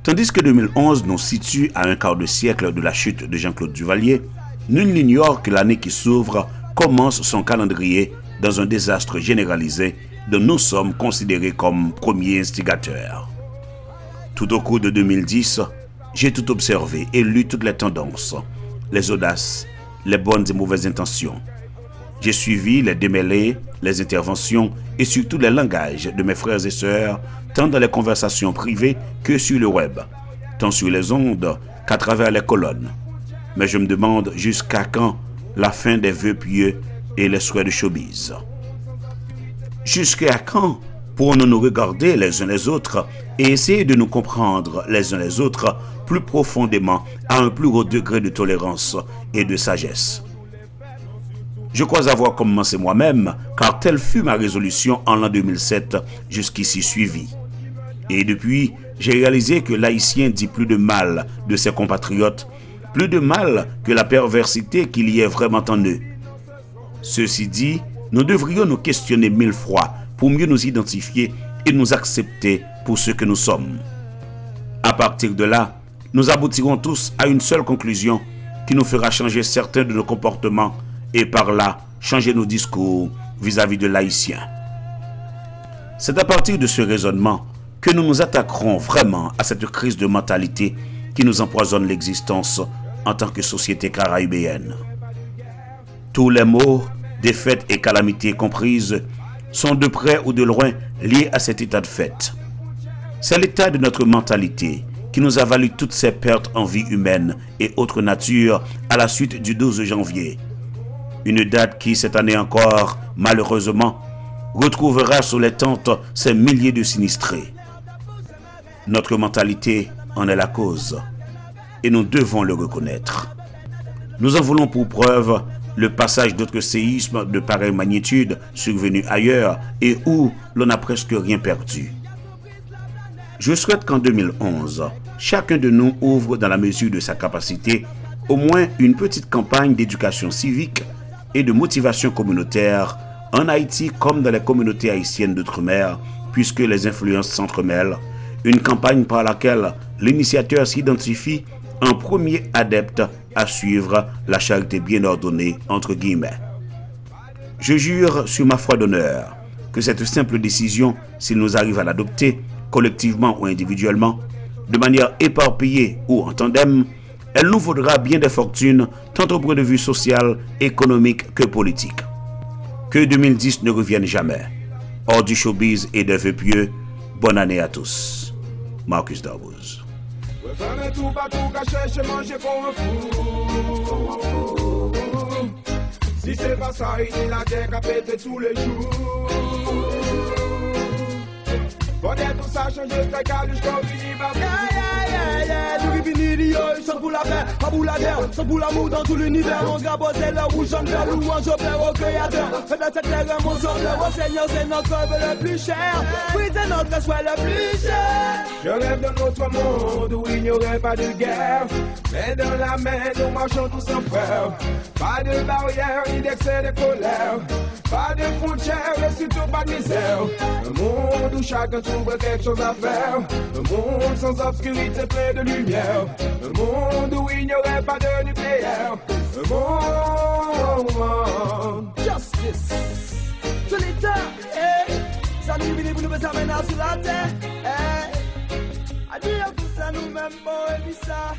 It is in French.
Tandis que 2011 nous situe à un quart de siècle de la chute de Jean-Claude Duvalier, nul n'ignore que l'année qui s'ouvre commence son calendrier dans un désastre généralisé dont nous sommes considérés comme premiers instigateurs. Tout au cours de 2010, j'ai tout observé et lu toutes les tendances, les audaces, les bonnes et mauvaises intentions. J'ai suivi les démêlés, les interventions et surtout les langages de mes frères et sœurs, tant dans les conversations privées que sur le web, tant sur les ondes qu'à travers les colonnes. Mais je me demande jusqu'à quand la fin des vœux pieux et les souhaits de showbiz. Jusqu'à quand pourrons-nous nous regarder les uns les autres et essayer de nous comprendre les uns les autres plus profondément à un plus haut degré de tolérance et de sagesse? Je crois avoir commencé moi-même, car telle fut ma résolution en l'an 2007, jusqu'ici suivie. Et depuis, j'ai réalisé que l'haïtien dit plus de mal de ses compatriotes, plus de mal que la perversité qu'il y ait vraiment en eux. Ceci dit, nous devrions nous questionner 1000 fois pour mieux nous identifier et nous accepter pour ce que nous sommes. À partir de là, nous aboutirons tous à une seule conclusion qui nous fera changer certains de nos comportements et par là changer nos discours vis-à-vis de l'haïtien. C'est à partir de ce raisonnement que nous nous attaquerons vraiment à cette crise de mentalité qui nous empoisonne l'existence en tant que société caraïbéenne. Tous les maux, défaites et calamités comprises sont de près ou de loin liés à cet état de fait. C'est l'état de notre mentalité qui nous a valu toutes ces pertes en vie humaine et autres natures à la suite du 12 janvier. Une date qui, cette année encore, malheureusement, retrouvera sur les tentes ces milliers de sinistrés. Notre mentalité en est la cause et nous devons le reconnaître. Nous en voulons pour preuve le passage d'autres séismes de pareille magnitude survenus ailleurs et où l'on n'a presque rien perdu. Je souhaite qu'en 2011, chacun de nous ouvre dans la mesure de sa capacité au moins une petite campagne d'éducation civique et de motivation communautaire en Haïti comme dans les communautés haïtiennes d'outre-mer, puisque les influences s'entremêlent, une campagne par laquelle l'initiateur s'identifie en premier adepte à suivre la charité bien ordonnée, entre guillemets. Je jure sur ma foi d'honneur que cette simple décision, s'il nous arrive à l'adopter, collectivement ou individuellement, de manière éparpillée ou en tandem, elle nous vaudra bien des fortunes, tant au point de vue social, économique que politique. Que 2010 ne revienne jamais. Hors du showbiz et des vœux pieux, bonne année à tous. Marcus Darbouz. Si c'est pas ça, il est la terre à péter tous les jours. Faudrait tout ça changer, c'est calme, je continue ma vie. Nous qui finissons, ils sont pour la paix, pas pour la guerre, sont pour l'amour dans tout l'univers. On gabote le rouge, on fait louange au Père, au Créateur. Faites de cette terre mon sauveur, au Seigneur, c'est notre œuvre le plus cher. Oui, c'est notre choix le plus cher. Je rêve d'un autre monde où il n'y aurait pas de guerre. Mais dans la main, nous marchons tous en frère. Pas de barrière, ni d'excès de colère. Pas de frontières et surtout pas de misère. Un monde où chacun trouve quelque chose à faire. Un monde sans obscurité, plein de lumière. Un monde où il n'y aurait pas de nucléaire. Un monde. Justice. Tout l'État, ça nous vient pour nous mettre la main sur la terre. Adieu pour ça nous-mêmes, bon, et ça,